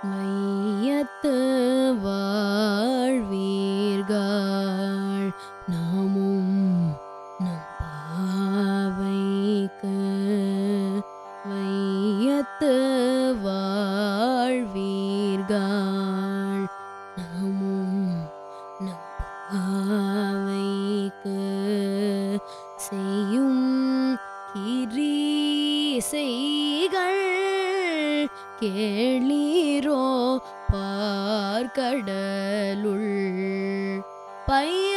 வையத்து வாழ்வீர்கள் நாமும் நம் பாவைக்கு வையத்து வாழ்வீர்கள் நாமும் நம் பாவைக்கு செய்யும் கிரீசைகள் கேளீரோ பார்க்கடலுள் பைய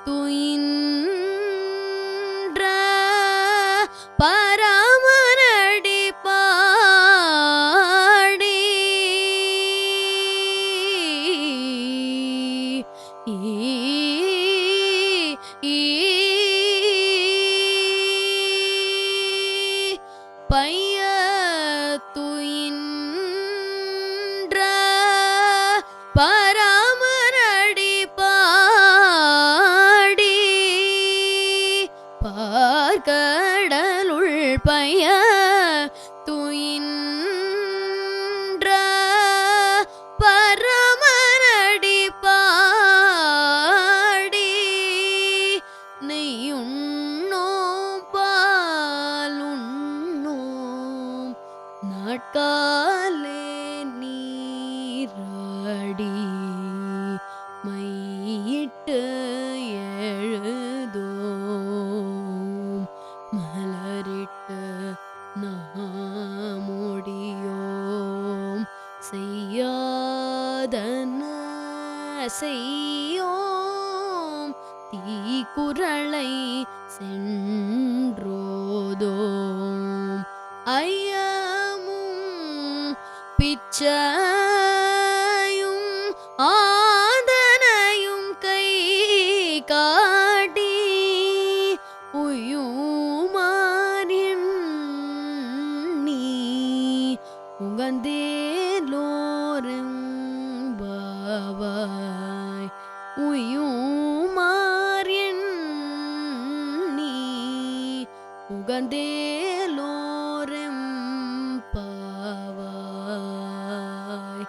துயின்ற பரமனடி பாடி பைய துயின்ற பரமனடி பாடி பார்க்கடலுள் பைய துயின்ற பரமனடி பாடி நெய்யுண்ணோம் பாலுண்ணோம் நாட்காலே நீராடி மையிட்டு எழுதோம் மலரிட்டு நாமொடியோம் செய்யாதன செய்யோம் தீக்குறளை சென்றோதோம் ஐயமும் பிச்சையும் ஆதனையும் கை காட்டி உயுமாறின் நீ உகந்தேலோரெம்பாவாய் உயுமாறின் நீ உகந்தேலோரெம்பாவாய்